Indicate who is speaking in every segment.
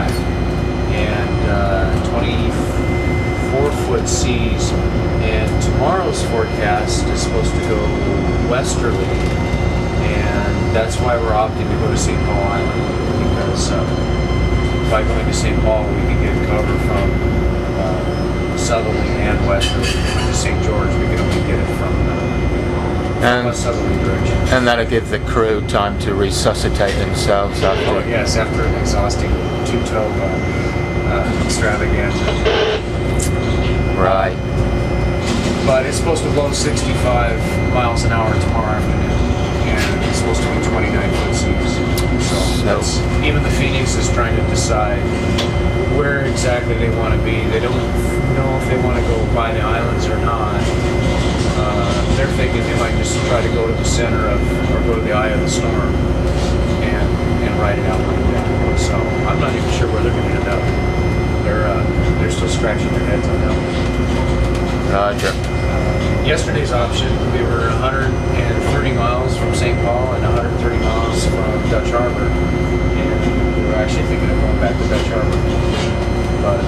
Speaker 1: and 24-foot seas. And tomorrow's forecast is supposed to go westerly, and that's why we're opting to go to St. Paul Island, because by going to St. Paul we can get cover from southerly and westerly. To St. George we can only get it from the southerly direction.
Speaker 2: And that'll give the crew time to resuscitate themselves after.
Speaker 1: Oh yes, after an exhausting two-toe extravaganza.
Speaker 2: Right.
Speaker 1: But it's supposed to blow 65 miles an hour tomorrow afternoon, and it's supposed to be 29-foot seas. So that's, even the Phoenix is trying to decide where exactly they want to be. They don't know if they want to go by the islands or not. They're thinking they might just try to go to the center of, or go to the eye of the storm and ride it out like that. So I'm not even sure where they're going to end up. They're still scratching their heads on that one.
Speaker 2: Roger.
Speaker 1: Yesterday's option, we were 130 miles from St. Paul and 130 miles from Dutch Harbor, and we were actually thinking of going back to Dutch Harbor, but I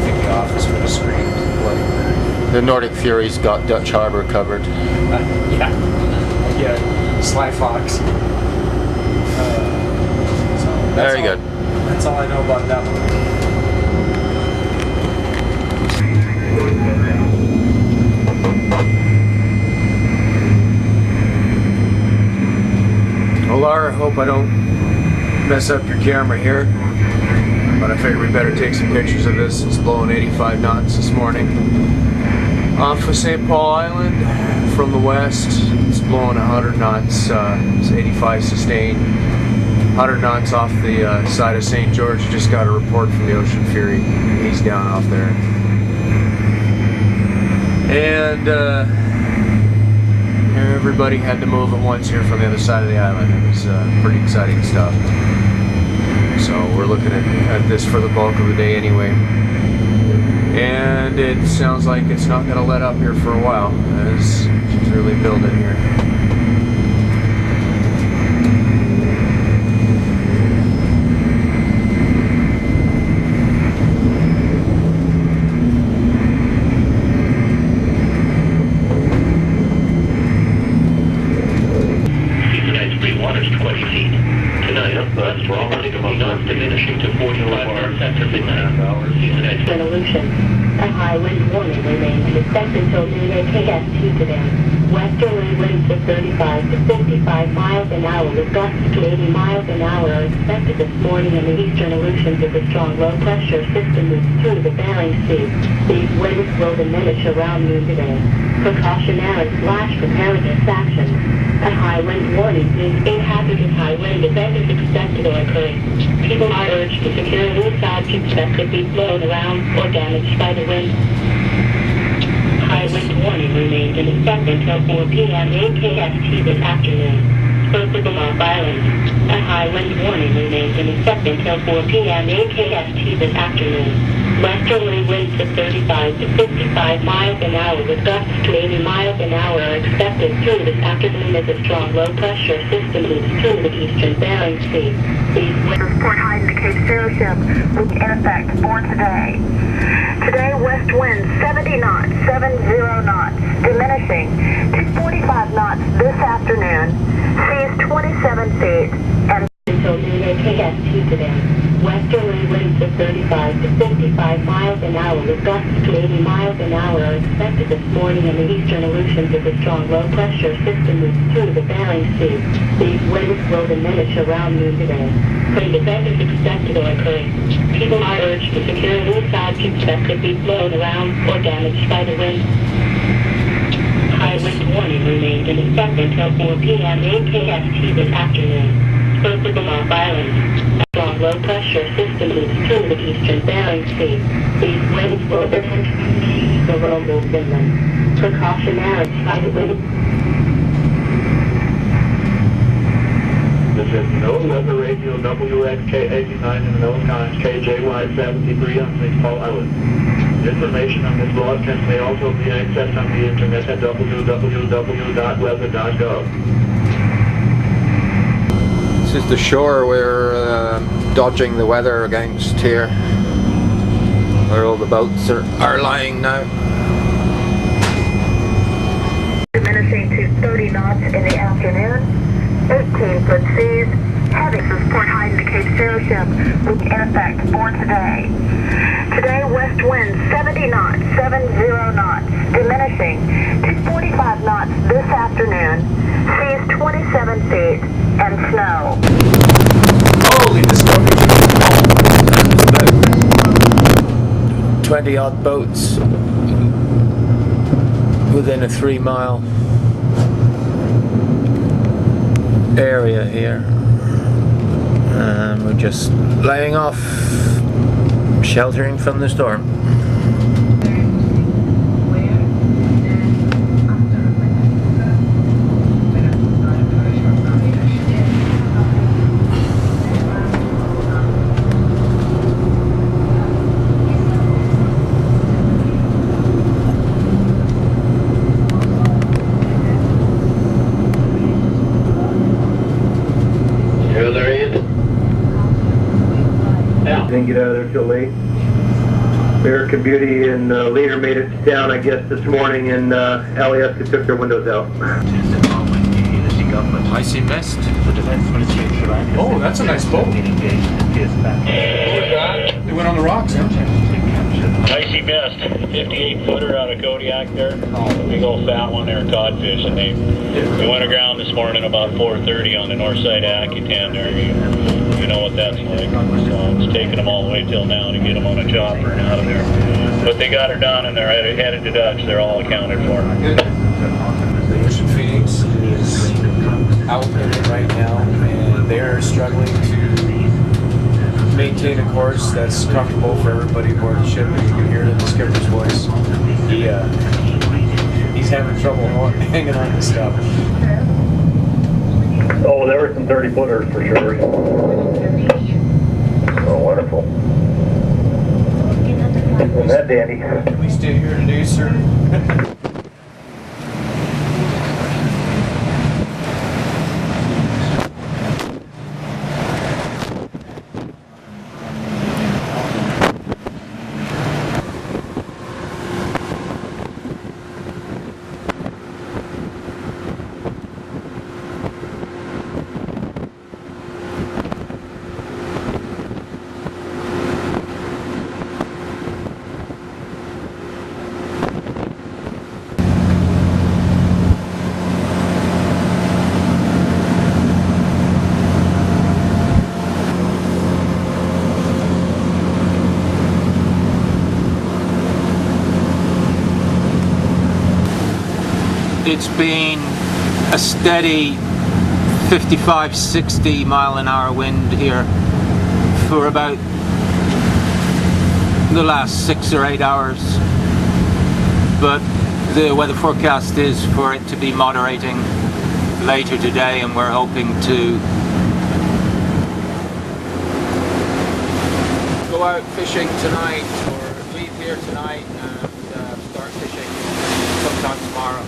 Speaker 1: think the office would have screamed bloody murder.
Speaker 2: The Nordic Fury's got Dutch Harbor covered.
Speaker 1: Yeah, Sly Fox. So
Speaker 2: Very good.
Speaker 1: That's all I know about that one. Well, Laura, I hope I don't mess up your camera here, but I figured we better take some pictures of this. It's blowing 85 knots this morning. Off of St. Paul Island from the west, it's blowing 100 knots, it's 85 sustained. 100 knots off the side of St. George. Just got a report from the Ocean Fury. He's down off there. And everybody had to move at once here from the other side of the island. It was pretty exciting stuff. So we're looking at this for the bulk of the day anyway. And it sounds like it's not going to let up here for a while, as it's really building here.
Speaker 3: Diminishing to 45 after midnight. Resolution. A high wind warning remains in effect until noon KST today. Westerly winds of 35 to 55 miles an hour with gusts to 80 miles an hour are expected this morning in the eastern Aleutians as a strong low-pressure system moves through the Bering Sea. These winds will diminish around noon today. Precautionary flash preparedness actions. A high wind warning means a hazardous high wind event is expected or occurring. People are urged to secure loose objects that could be blown around or damaged by the wind. High wind warning remains in effect until 4 p.m. KST this afternoon. Close to the Off Island. A high wind warning remains in effect until 4 p.m. KST this afternoon. Westerly winds of 35 to 55 miles an hour with gusts to 80 miles an hour are expected through this afternoon as a strong low-pressure system moves through the eastern Bering Sea. These winds...
Speaker 4: Port Hyde indicates zero ship will be in effect for today. Today, west winds 70 knots, 70 knots, diminishing to 45 knots this afternoon. Seas 27 feet and...
Speaker 3: Until noon KST today. Westerly winds of 35 to 55 miles an hour with gusts to 80 miles an hour are expected this morning in the eastern Aleutians as a strong low-pressure system moves through the Bering Sea. These winds will diminish around noon today. The event is expected or occurring. People are urged to secure loose objects that could be blown around or damaged by the wind. High wind warning remains in effect until 4 p.m. KST this afternoon. Close to the Off Island. A strong low-pressure system moves through the eastern Bering Sea. These winds will diminish the local inland. Precautionary slight wind.
Speaker 5: This is no weather radio WXK89 in the Philippines, KJY73 on St. Paul Island. Information on this broadcast may also be accessed on the internet at www.weather.gov.
Speaker 2: This is the shore we're dodging the weather against here, where all the boats are lying now.
Speaker 4: Diminishing to 30 knots in the afternoon. 18-foot seas. Heavy. This is Port Hyde indicates zero ship in effect for today. Today, west wind 70 knots, 70 knots, diminishing to 45 knots this afternoon. Seas 27 feet and snow.
Speaker 1: Holy discovery!
Speaker 2: About 20 odd boats within a 3-mile area here, and we're just laying off, sheltering from the storm.
Speaker 6: Didn't get out of there till late. American Beauty and Leader made it down, I guess, this morning, and LAS took their windows out.
Speaker 2: Icy mist.
Speaker 1: Oh, that's a nice boat. They went on the rocks, huh?
Speaker 7: Icy mist, 58-footer out of Kodiak there. Big old fat one there, codfish, and they went aground this morning about 4:30 on the north side of Akutan there. You know what that's like. So it's taking them all the way till now to get them on a chopper and out of there. But they got her done, and they're headed to Dutch. They're all accounted for.
Speaker 1: Ocean Phoenix is out in it right now, and they're struggling to maintain a course that's comfortable for everybody aboard the ship. And you can hear it in the skipper's voice. He's having trouble hanging on to stuff.
Speaker 6: Oh, there were some 30-footers for sure. Oh, wonderful. Isn't that dandy?
Speaker 1: Can we stay here today, sir?
Speaker 2: It's been a steady 55-60 mile an hour wind here for about the last 6 or 8 hours, but the weather forecast is for it to be moderating later today, and we're hoping to go out fishing tonight or leave here tonight and start fishing sometime tomorrow.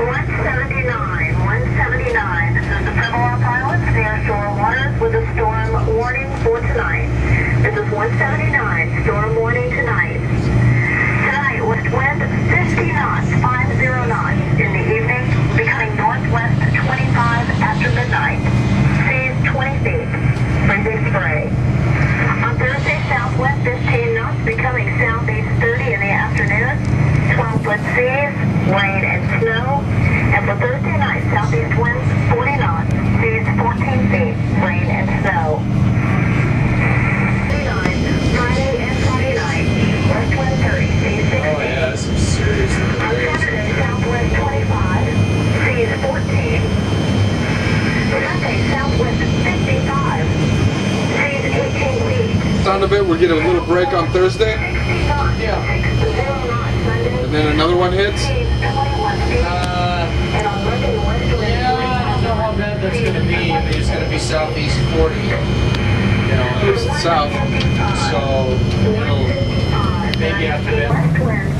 Speaker 4: 179. This is the Privilege Pilots, near shore waters with a storm warning for tonight. This is 179, storm warning tonight. Tonight, west wind 50 knots, 50 knots. In the evening, becoming northwest 25 after midnight. Seas 20 feet, freezing spray. On Thursday, southwest 15 knots, becoming southeast 30 in the afternoon. 12-foot seas, rain and snow. And for Thursday night, southeast winds 40 knots, seas 14 feet, rain and snow. Friday and Friday night, west wind 30, seas 16.
Speaker 1: Oh yeah, some serious.
Speaker 4: On Saturday, southwest 25, seas 14. Sunday, southwest 55, seas 18 feet.
Speaker 8: Sound of it, we're getting a little break on Thursday,
Speaker 4: 60 knots, 6 to 0 knots Sunday.
Speaker 8: and then another one hits.
Speaker 4: Seas 21 feet. And on Monday, west wind
Speaker 1: Yeah, I don't know how bad that's going to be. I mean, it's going to be southeast 40. You know,
Speaker 8: South.
Speaker 1: so it'll maybe after that.
Speaker 4: west wind